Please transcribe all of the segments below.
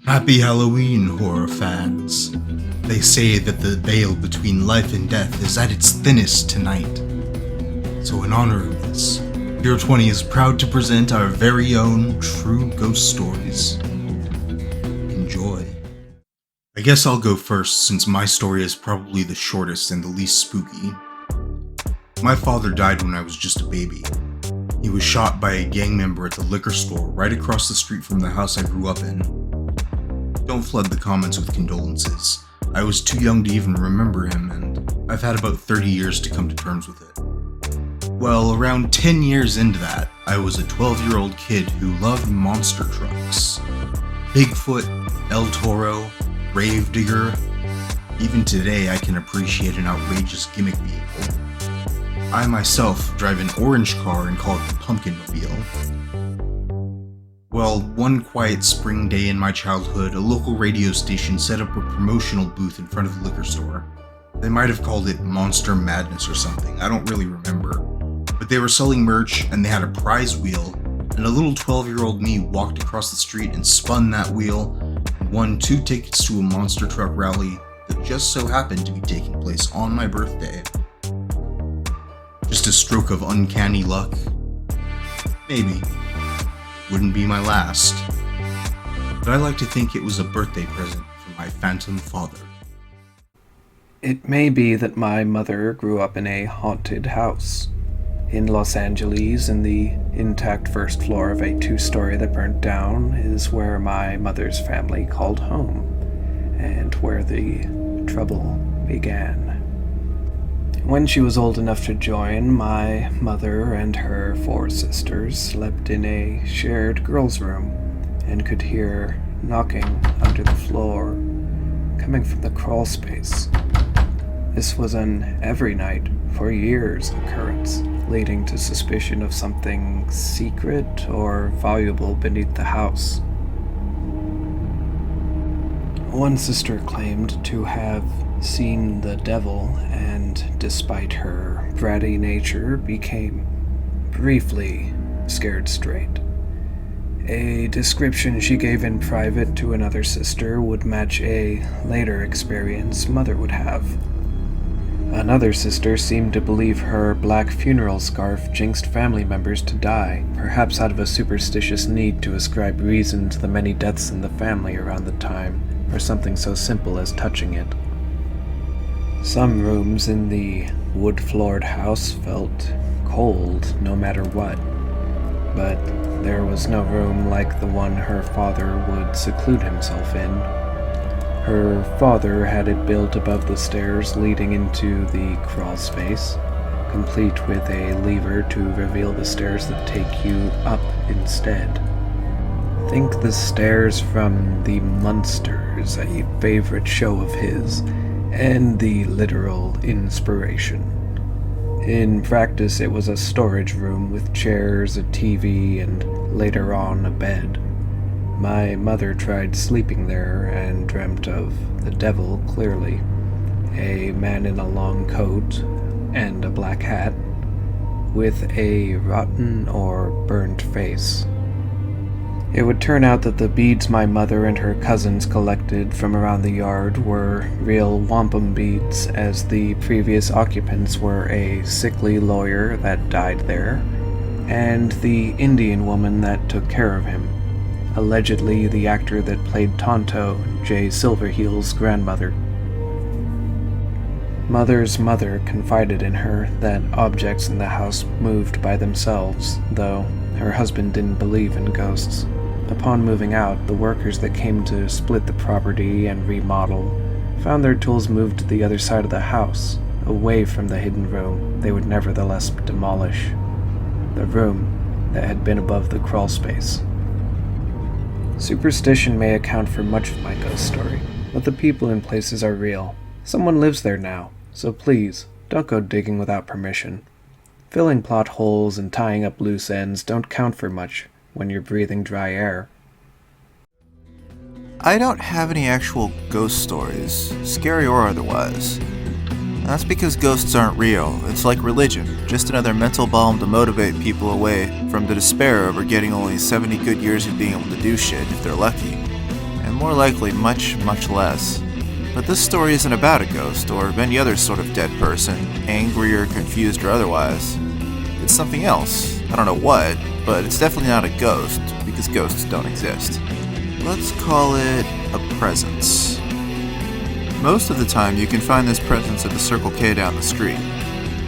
Happy Halloween, horror fans. They say that the veil between life and death is at its thinnest tonight. So in honor of this, Pier 20 is proud to present our very own true ghost stories. Enjoy. I guess I'll go first since my story is probably the shortest and the least spooky. My father died when I was just a baby. He was shot by a gang member at the liquor store right across the street from the house I grew up in. Don't flood the comments with condolences. I was too young to even remember him, and I've had about 30 years to come to terms with it. Well, around 10 years into that, I was a 12-year-old kid who loved monster trucks. Bigfoot, El Toro, Gravedigger. Even today, I can appreciate an outrageous gimmick vehicle. I myself drive an orange car and call it the Pumpkinmobile. Well, one quiet spring day in my childhood, a local radio station set up a promotional booth in front of the liquor store. They might have called it Monster Madness or something, I don't really remember. But they were selling merch, and they had a prize wheel, and a little 12-year-old me walked across the street and spun that wheel, and won 2 tickets to a monster truck rally that just so happened to be taking place on my birthday. Just a stroke of uncanny luck? Maybe. Wouldn't be my last. But I like to think it was a birthday present from my phantom father. It may be that my mother grew up in a haunted house. In Los Angeles, in the intact first floor of a 2-story that burnt down, is where my mother's family called home, and where the trouble began. When she was old enough to join, my mother and her 4 sisters slept in a shared girls' room and could hear knocking under the floor coming from the crawl space. This was an every night for years occurrence, leading to suspicion of something secret or valuable beneath the house. One sister claimed to have seen the devil, and despite her bratty nature, became briefly scared straight. A description she gave in private to another sister would match a later experience mother would have. Another sister seemed to believe her black funeral scarf jinxed family members to die, perhaps out of a superstitious need to ascribe reason to the many deaths in the family around the time, or something so simple as touching it. Some rooms in the wood-floored house felt cold no matter what, but there was no room like the one her father would seclude himself in. Her father had it built above the stairs leading into the crawl space, complete with a lever to reveal the stairs that take you up instead. Think the stairs from The Munsters, a favorite show of his, and the literal inspiration. In practice, it was a storage room with chairs, a TV, and later on a bed. My mother tried sleeping there and dreamt of the devil clearly. A man in a long coat and a black hat, with a rotten or burnt face. It would turn out that the beads my mother and her cousins collected from around the yard were real wampum beads, as the previous occupants were a sickly lawyer that died there, and the Indian woman that took care of him, allegedly the actor that played Tonto, Jay Silverheel's grandmother. Mother's mother confided in her that objects in the house moved by themselves, though her husband didn't believe in ghosts. Upon moving out, the workers that came to split the property and remodel found their tools moved to the other side of the house, away from the hidden room they would nevertheless demolish. The room that had been above the crawl space. Superstition may account for much of my ghost story, but the people and places are real. Someone lives there now, so please, don't go digging without permission. Filling plot holes and tying up loose ends don't count for much when you're breathing dry air. I don't have any actual ghost stories, scary or otherwise. That's because ghosts aren't real. It's like religion, just another mental balm to motivate people away from the despair over getting only 70 good years of being able to do shit if they're lucky. and more likely much, much less. But this story isn't about a ghost or any other sort of dead person, angry or confused or otherwise. It's something else. I don't know what, but it's definitely not a ghost, because ghosts don't exist. Let's call it a presence. Most of the time you can find this presence at the Circle K down the street,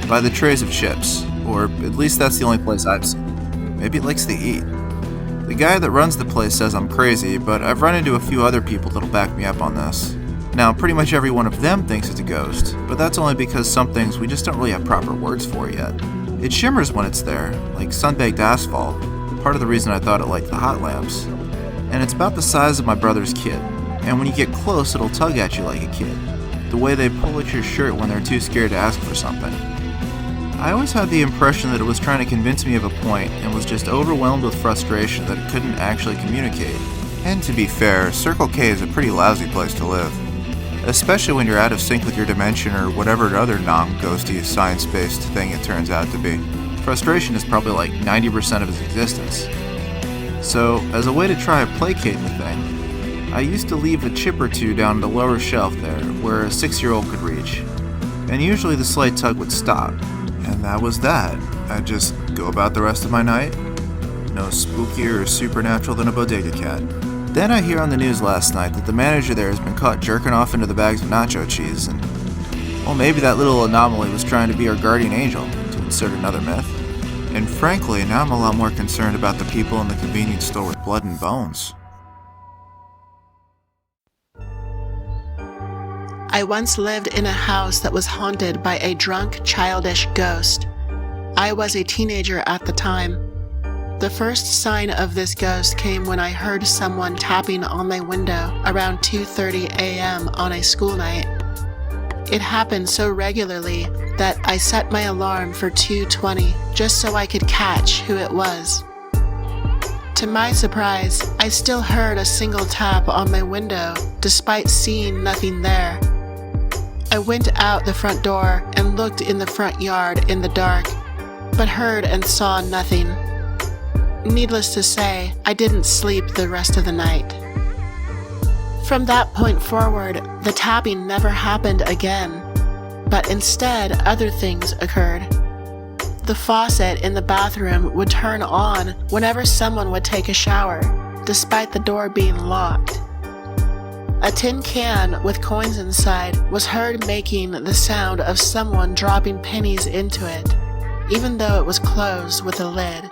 by the trays of chips, or at least that's the only place I've seen. Maybe it likes to eat. The guy that runs the place says I'm crazy, but I've run into a few other people that'll back me up on this. Now, pretty much every one of them thinks it's a ghost, but that's only because some things we just don't really have proper words for yet. It shimmers when it's there, like sun-baked asphalt, part of the reason I thought it liked the hot lamps. And it's about the size of my brother's kid, and when you get close it'll tug at you like a kid, the way they pull at your shirt when they're too scared to ask for something. I always had the impression that it was trying to convince me of a point and was just overwhelmed with frustration that it couldn't actually communicate. And to be fair, Circle K is a pretty lousy place to live. Especially when you're out of sync with your dimension or whatever other non-ghosty, science-based thing it turns out to be. Frustration is probably like 90% of its existence. So, as a way to try to placate the thing, I used to leave a chip or two down the lower shelf there, where a 6-year-old could reach. And usually the slight tug would stop. And that was that. I'd just go about the rest of my night. No spookier or supernatural than a bodega cat. Then I hear on the news last night that the manager there has been caught jerking off into the bags of nacho cheese, and well, maybe that little anomaly was trying to be our guardian angel, to insert another myth. And frankly, now I'm a lot more concerned about the people in the convenience store with blood and bones. I once lived in a house that was haunted by a drunk, childish ghost. I was a teenager at the time. The first sign of this ghost came when I heard someone tapping on my window around 2:30 a.m. on a school night. It happened so regularly that I set my alarm for 2:20 just so I could catch who it was. To my surprise, I still heard a single tap on my window despite seeing nothing there. I went out the front door and looked in the front yard in the dark, but heard and saw nothing. Needless to say, I didn't sleep the rest of the night. From that point forward, the tapping never happened again, but instead other things occurred. The faucet in the bathroom would turn on whenever someone would take a shower, despite the door being locked. A tin can with coins inside was heard making the sound of someone dropping pennies into it, even though it was closed with a lid.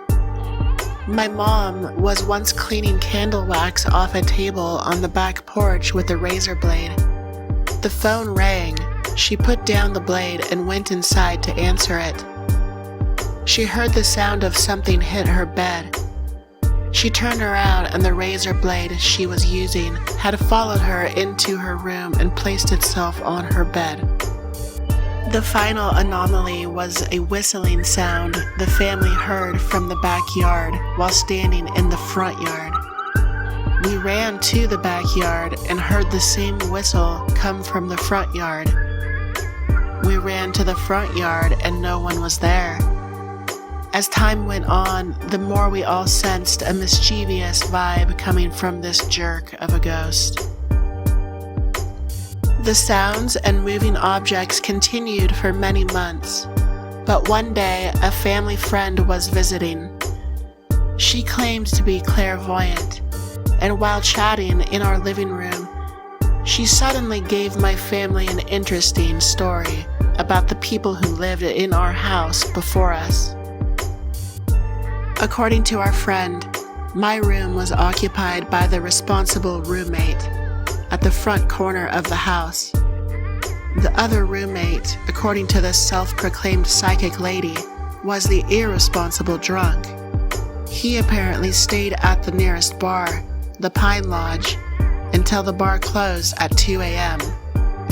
My mom was once cleaning candle wax off a table on the back porch with a razor blade. The phone rang. She put down the blade and went inside to answer it. She heard the sound of something hit her bed. She turned around and the razor blade she was using had followed her into her room and placed itself on her bed. The final anomaly was a whistling sound the family heard from the backyard while standing in the front yard. We ran to the backyard and heard the same whistle come from the front yard. We ran to the front yard and no one was there. As time went on, the more we all sensed a mischievous vibe coming from this jerk of a ghost. The sounds and moving objects continued for many months, but one day a family friend was visiting. She claimed to be clairvoyant, and while chatting in our living room, she suddenly gave my family an interesting story about the people who lived in our house before us. According to our friend, my room was occupied by the responsible roommate at the front corner of the house. The other roommate, according to this self-proclaimed psychic lady, was the irresponsible drunk. He apparently stayed at the nearest bar, the Pine Lodge, until the bar closed at 2 a.m.,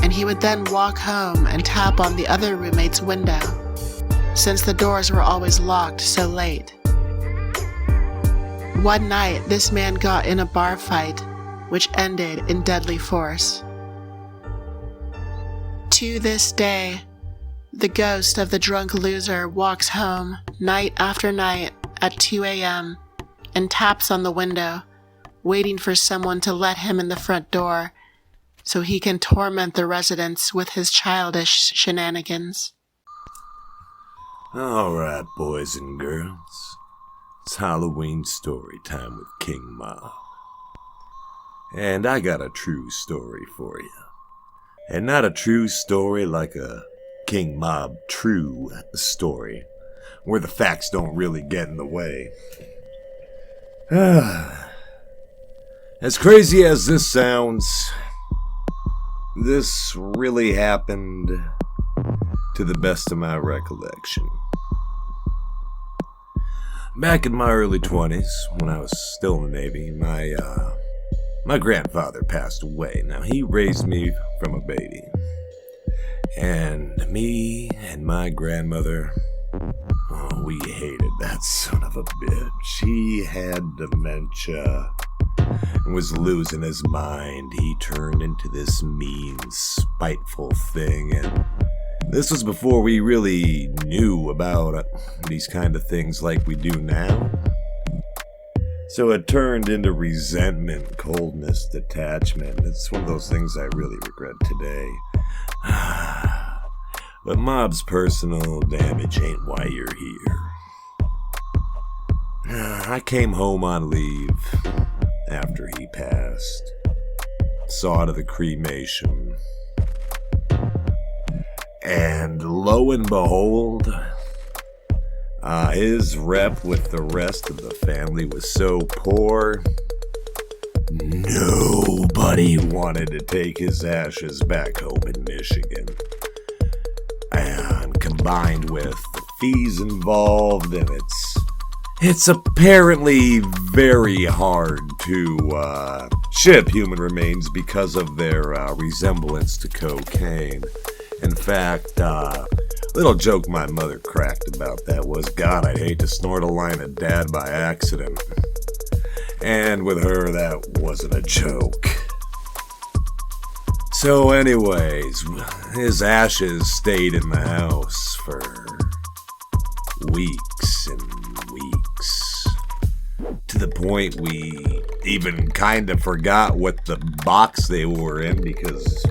and he would then walk home and tap on the other roommate's window, since the doors were always locked so late. One night, this man got in a bar fight, which ended in deadly force. To this day, the ghost of the drunk loser walks home night after night at 2 a.m. and taps on the window, waiting for someone to let him in the front door so he can torment the residents with his childish shenanigans. Alright, boys and girls. It's Halloween story time with KingMob. And I got a true story for you. And not a true story like a KingMob true story, where the facts don't really get in the way. As crazy as this sounds, this really happened to the best of my recollection. Back in my early 20s, when I was still in the Navy, my grandfather passed away. Now, he raised me from a baby. And me and my grandmother, we hated that son of a bitch. He had dementia and was losing his mind. He turned into this mean, spiteful thing, and this was before we really knew about these kind of things like we do now. So it turned into resentment, coldness, detachment. It's one of those things I really regret today. But Mob's personal damage ain't why you're here. I came home on leave after he passed. Saw to the cremation. And lo and behold, his rep with the rest of the family was so poor, nobody wanted to take his ashes back home in Michigan. And combined with the fees involved, and it's apparently very hard to ship human remains because of their resemblance to cocaine. In fact, little joke my mother cracked about that was, God, I'd hate to snort a line of dad by accident. And with her, that wasn't a joke. So anyways, his ashes stayed in the house for weeks and weeks. To the point we even kind of forgot what the box they were in, because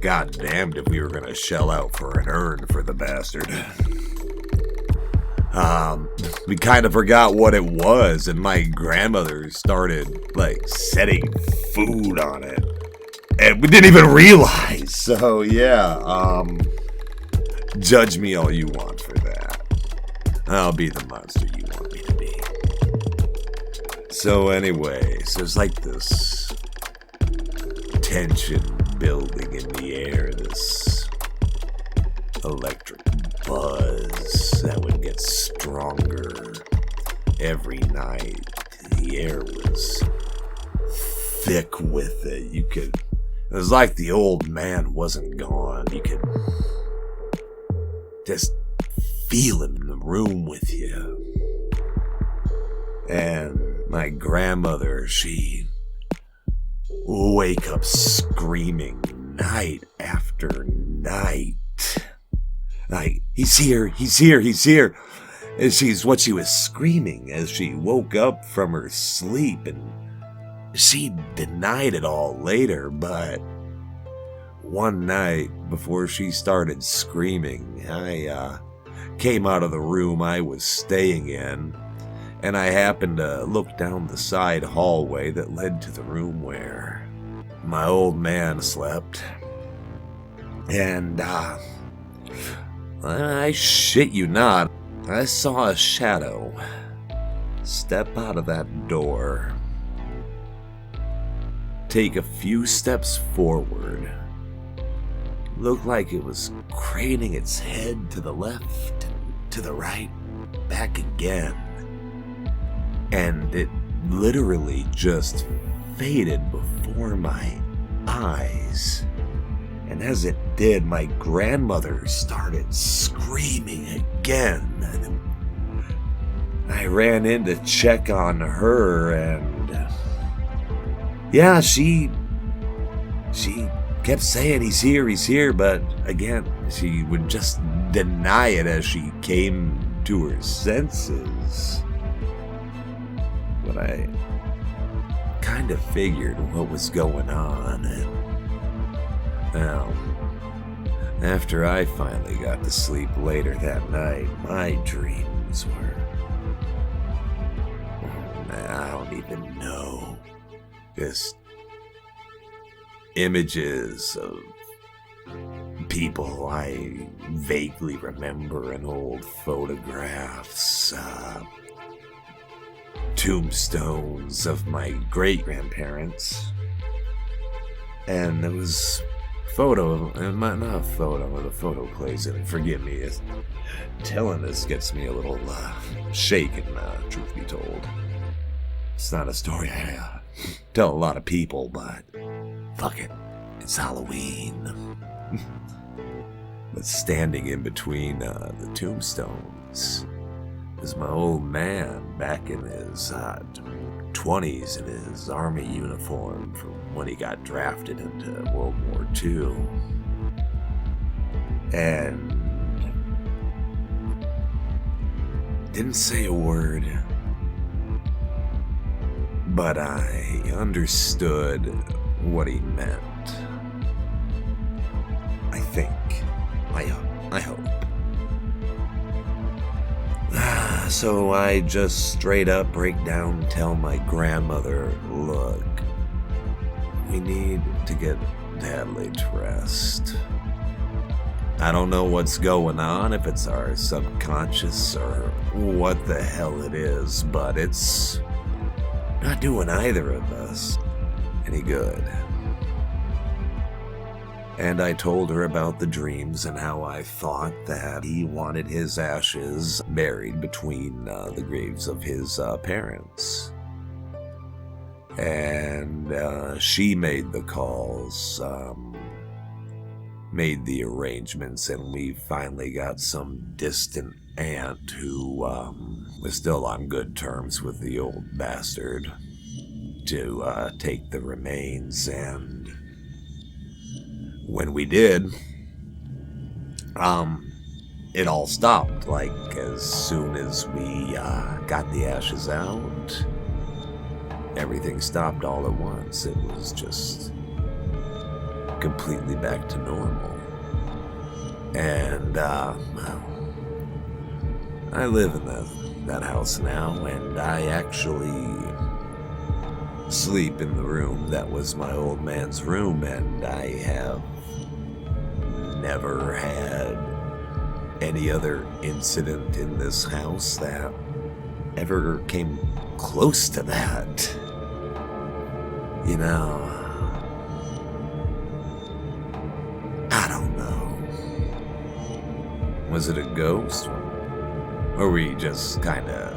God damned if we were going to shell out for an urn for the bastard. We kind of forgot what it was, and my grandmother started, setting food on it. And we didn't even realize. So, yeah, judge me all you want for that. I'll be the monster you want me to be. So, anyways, there's this tension building in the air, this electric buzz that would get stronger every night. The air was thick with it. It was like the old man wasn't gone. You could just feel him in the room with you. And my grandmother, she'd wake up screaming night after night. He's here, he's here, he's here. And what she was screaming as she woke up from her sleep, and she denied it all later, but one night before she started screaming, I came out of the room I was staying in, and I happened to look down the side hallway that led to the room where my old man slept. And I shit you not, I saw a shadow step out of that door, take a few steps forward, looked like it was craning its head to the left and to the right, back again. And it literally just faded before my eyes. And as it did, my grandmother started screaming again. I ran in to check on her, and yeah, she kept saying, he's here, but again, she would just deny it as she came to her senses. But I kind of figured what was going on, and well, after I finally got to sleep later that night, my dreams were, I don't even know, just images of people I vaguely remember in old photographs, tombstones of my great-grandparents, and there was the photo plays in it. Forgive me, telling this gets me a little shaken, truth be told. It's not a story I tell a lot of people, but fuck it, it's Halloween. But standing in between the tombstones is my old man back in his 20s in his army uniform from when he got drafted into World War II. And didn't say a word, but I understood what he meant. I think. I hope. So I just straight up break down and tell my grandmother, look, we need to get Dad laid to rest. I don't know what's going on, if it's our subconscious or what the hell it is, but it's not doing either of us any good. And I told her about the dreams and how I thought that he wanted his ashes buried between the graves of his parents. And she made the calls, made the arrangements, and we finally got some distant aunt who was still on good terms with the old bastard to take the remains. And when we did, it all stopped. Like, as soon as we got the ashes out, everything stopped all at once. It was just completely back to normal. And, well, I live in that house now, and I actually sleep in the room that was my old man's room, and I have never had any other incident in this house that ever came close to that. You know, I don't know. Was it a ghost? Or were we just kinda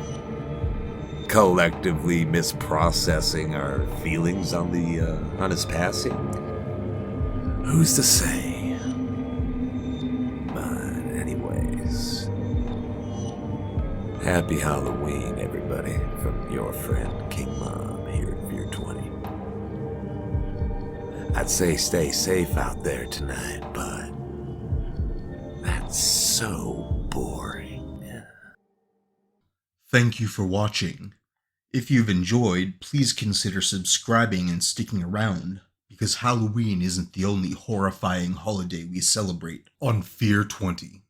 collectively misprocessing our feelings on his passing? Who's to say? But anyways, happy Halloween, everybody, from your friend KingMob here at Fear 20. I'd say stay safe out there tonight, but that's so boring. Thank you for watching. If you've enjoyed, please consider subscribing and sticking around, because Halloween isn't the only horrifying holiday we celebrate on Fear 20.